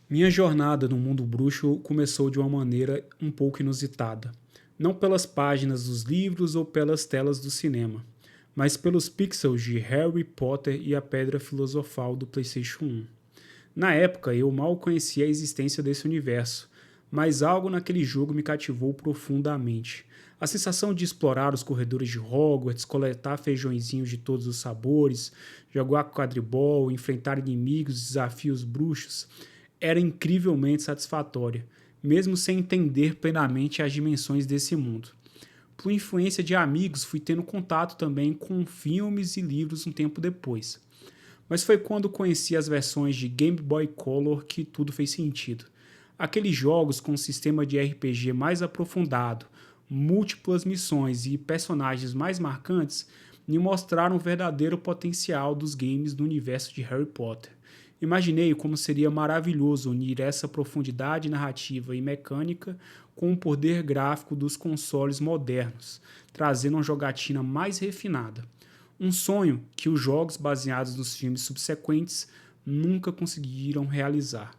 Minha jornada no mundo bruxo começou de uma maneira um pouco inusitada. Não pelas páginas dos livros ou pelas telas do cinema, mas pelos pixels de Harry Potter e a Pedra Filosofal do PlayStation 1. Na época, eu mal conhecia a existência desse universo, mas algo naquele jogo me cativou profundamente. A sensação de explorar os corredores de Hogwarts, coletar feijõezinhos de todos os sabores, jogar quadribol, enfrentar inimigos, desafios bruxos, era incrivelmente satisfatória, mesmo sem entender plenamente as dimensões desse mundo. Por influência de amigos, fui tendo contato também com filmes e livros um tempo depois. Mas foi quando conheci as versões de Game Boy Color que tudo fez sentido. Aqueles jogos com um sistema de RPG mais aprofundado, múltiplas missões e personagens mais marcantes me mostraram o verdadeiro potencial dos games no universo de Harry Potter. Imaginei como seria maravilhoso unir essa profundidade narrativa e mecânica com o poder gráfico dos consoles modernos, trazendo uma jogatina mais refinada. Um sonho que os jogos baseados nos filmes subsequentes nunca conseguiram realizar.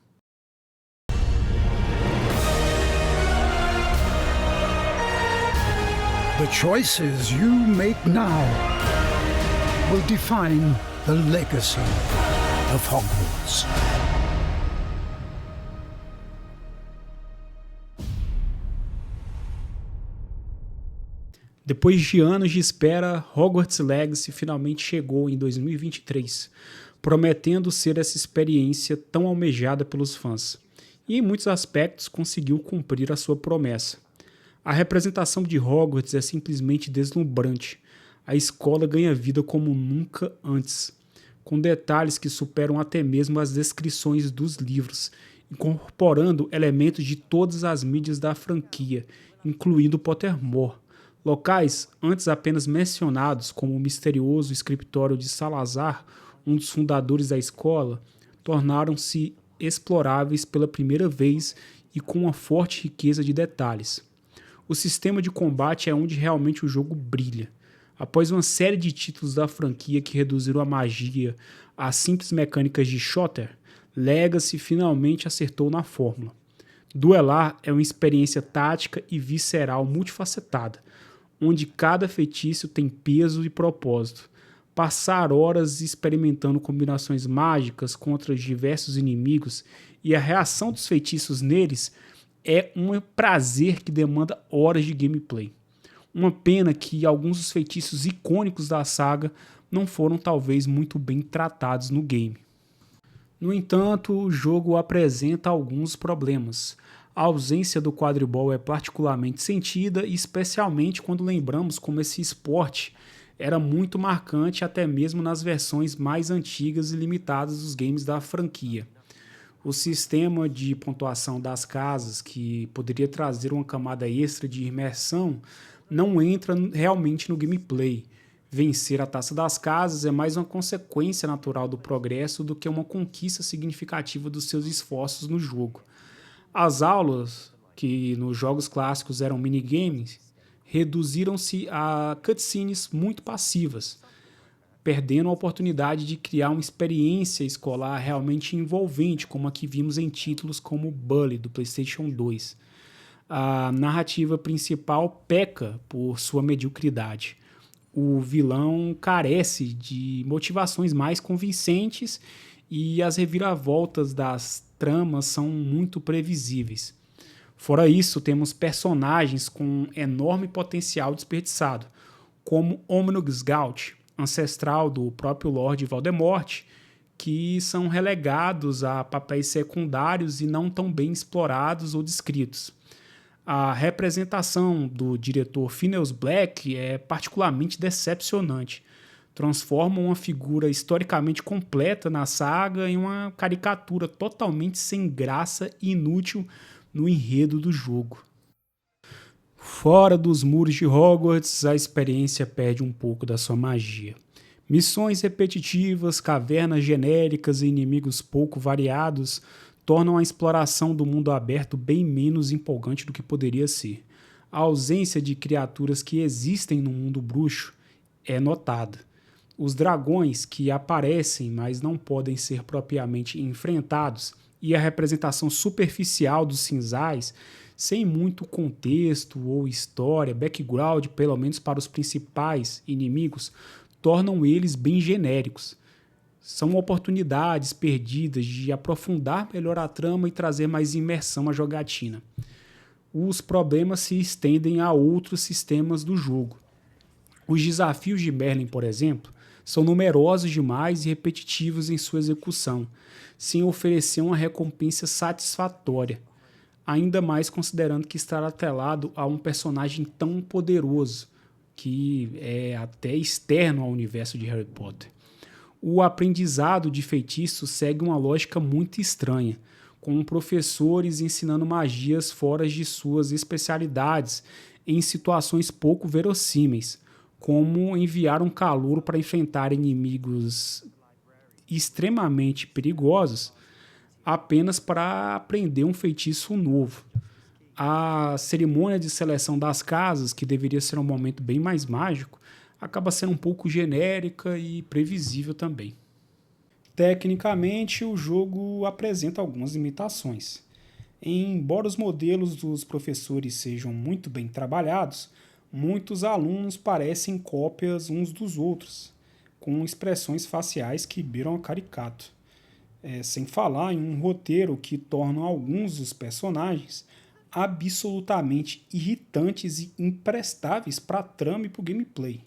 The choices you make now will define the legacy of Hogwarts. Depois de anos de espera, Hogwarts Legacy finalmente chegou em 2023, prometendo ser essa experiência tão almejada pelos fãs. E em muitos aspectos conseguiu cumprir a sua promessa. A representação de Hogwarts é simplesmente deslumbrante. A escola ganha vida como nunca antes, com detalhes que superam até mesmo as descrições dos livros, incorporando elementos de todas as mídias da franquia, incluindo Pottermore. Locais antes apenas mencionados, como o misterioso escritório de Salazar, um dos fundadores da escola, tornaram-se exploráveis pela primeira vez e com uma forte riqueza de detalhes. O sistema de combate é onde realmente o jogo brilha. Após uma série de títulos da franquia que reduziram a magia a simples mecânicas de shooter, Legacy finalmente acertou na fórmula. Duelar é uma experiência tática e visceral multifacetada, onde cada feitiço tem peso e propósito. Passar horas experimentando combinações mágicas contra diversos inimigos e a reação dos feitiços neles é um prazer que demanda horas de gameplay. Uma pena que alguns dos feitiços icônicos da saga não foram talvez muito bem tratados no game. No entanto, o jogo apresenta alguns problemas. A ausência do quadribol é particularmente sentida, especialmente quando lembramos como esse esporte era muito marcante até mesmo nas versões mais antigas e limitadas dos games da franquia. O sistema de pontuação das casas, que poderia trazer uma camada extra de imersão, não entra realmente no gameplay. Vencer a Taça das Casas é mais uma consequência natural do progresso do que uma conquista significativa dos seus esforços no jogo. As aulas, que nos jogos clássicos eram minigames, reduziram-se a cutscenes muito passivas, perdendo a oportunidade de criar uma experiência escolar realmente envolvente, como a que vimos em títulos como Bully, do PlayStation 2. A narrativa principal peca por sua mediocridade. O vilão carece de motivações mais convincentes e as reviravoltas das tramas são muito previsíveis. Fora isso, temos personagens com enorme potencial desperdiçado, como Omnus Gaunt, ancestral do próprio Lord Voldemort, que são relegados a papéis secundários e não tão bem explorados ou descritos. A representação do diretor Phineas Black é particularmente decepcionante. Transforma uma figura historicamente completa na saga em uma caricatura totalmente sem graça e inútil no enredo do jogo. Fora dos muros de Hogwarts, a experiência perde um pouco da sua magia. Missões repetitivas, cavernas genéricas e inimigos pouco variados tornam a exploração do mundo aberto bem menos empolgante do que poderia ser. A ausência de criaturas que existem no mundo bruxo é notada. Os dragões que aparecem, mas não podem ser propriamente enfrentados, e a representação superficial dos cinzais, sem muito contexto ou história, background, pelo menos para os principais inimigos, tornam eles bem genéricos. São oportunidades perdidas de aprofundar melhor a trama e trazer mais imersão à jogatina. Os problemas se estendem a outros sistemas do jogo. Os desafios de Merlin, por exemplo, são numerosos demais e repetitivos em sua execução, sem oferecer uma recompensa satisfatória, ainda mais considerando que está atrelado a um personagem tão poderoso, que é até externo ao universo de Harry Potter. O aprendizado de feitiços segue uma lógica muito estranha, com professores ensinando magias fora de suas especialidades em situações pouco verossímeis, como enviar um calouro para enfrentar inimigos extremamente perigosos apenas para aprender um feitiço novo. A cerimônia de seleção das casas, que deveria ser um momento bem mais mágico, acaba sendo um pouco genérica e previsível também. Tecnicamente, o jogo apresenta algumas limitações. Embora os modelos dos professores sejam muito bem trabalhados, muitos alunos parecem cópias uns dos outros, com expressões faciais que beiram a caricato. Sem falar em um roteiro que torna alguns dos personagens absolutamente irritantes e imprestáveis para a trama e para o gameplay.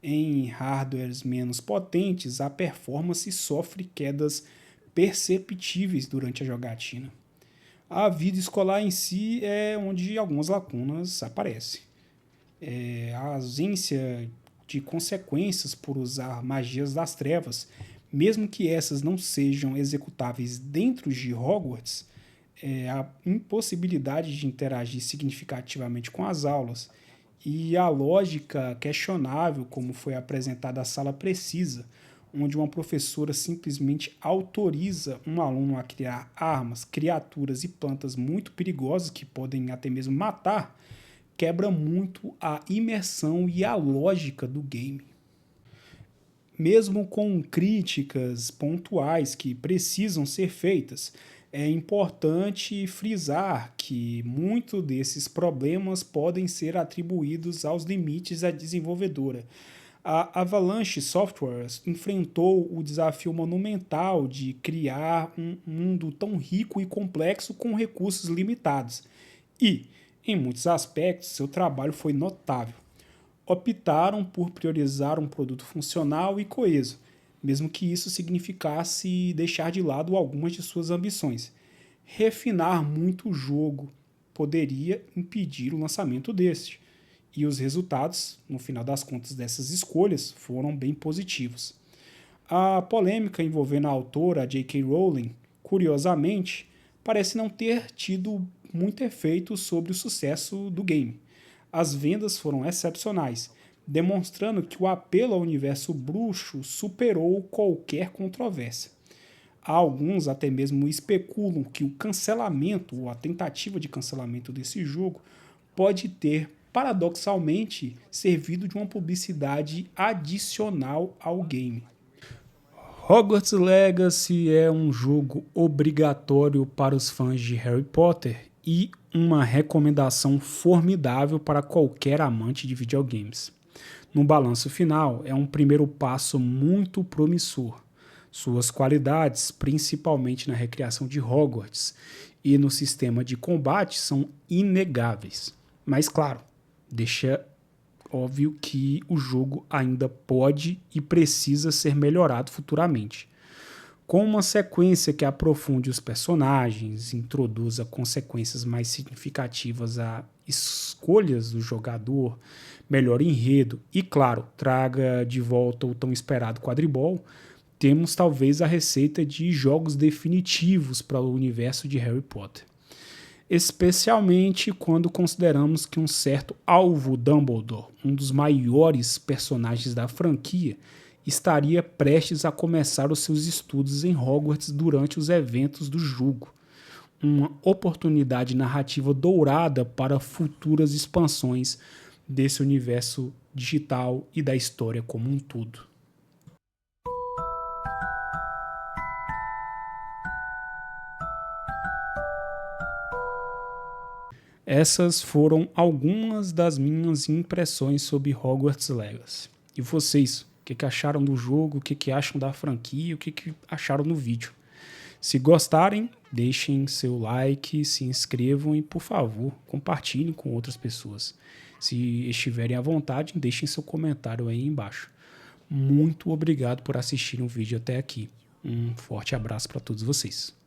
Em hardwares menos potentes, a performance sofre quedas perceptíveis durante a jogatina. A vida escolar em si é onde algumas lacunas aparecem. A ausência de consequências por usar magias das trevas, mesmo que essas não sejam executáveis dentro de Hogwarts, a impossibilidade de interagir significativamente com as aulas e a lógica questionável como foi apresentada a Sala Precisa, onde uma professora simplesmente autoriza um aluno a criar armas, criaturas e plantas muito perigosas que podem até mesmo matar, quebra muito a imersão e a lógica do game. Mesmo com críticas pontuais que precisam ser feitas, é importante frisar que muitos desses problemas podem ser atribuídos aos limites da desenvolvedora. A Avalanche Software enfrentou o desafio monumental de criar um mundo tão rico e complexo com recursos limitados. E, em muitos aspectos, seu trabalho foi notável. Optaram por priorizar um produto funcional e coeso, mesmo que isso significasse deixar de lado algumas de suas ambições. Refinar muito o jogo poderia impedir o lançamento deste, e os resultados, no final das contas dessas escolhas, foram bem positivos. A polêmica envolvendo a autora J.K. Rowling, curiosamente, parece não ter tido muito efeito sobre o sucesso do game. As vendas foram excepcionais, demonstrando que o apelo ao universo bruxo superou qualquer controvérsia. Alguns até mesmo especulam que o cancelamento ou a tentativa de cancelamento desse jogo pode ter, paradoxalmente, servido de uma publicidade adicional ao game. Hogwarts Legacy é um jogo obrigatório para os fãs de Harry Potter e uma recomendação formidável para qualquer amante de videogames. No balanço final, é um primeiro passo muito promissor. Suas qualidades, principalmente na recriação de Hogwarts e no sistema de combate, são inegáveis. Mas, claro, deixa óbvio que o jogo ainda pode e precisa ser melhorado futuramente. Com uma sequência que aprofunde os personagens, introduza consequências mais significativas a escolhas do jogador, melhore enredo e, claro, traga de volta o tão esperado quadribol, temos talvez a receita de jogos definitivos para o universo de Harry Potter. Especialmente quando consideramos que um certo Alvo Dumbledore, um dos maiores personagens da franquia, estaria prestes a começar os seus estudos em Hogwarts durante os eventos do jogo. Uma oportunidade narrativa dourada para futuras expansões desse universo digital e da história como um todo. Essas foram algumas das minhas impressões sobre Hogwarts Legacy. E vocês, o que acharam do jogo, o que acham da franquia, o que acharam no vídeo? Se gostarem, deixem seu like, se inscrevam e, por favor, compartilhem com outras pessoas. Se estiverem à vontade, deixem seu comentário aí embaixo. Muito obrigado por assistirem o vídeo até aqui. Um forte abraço para todos vocês.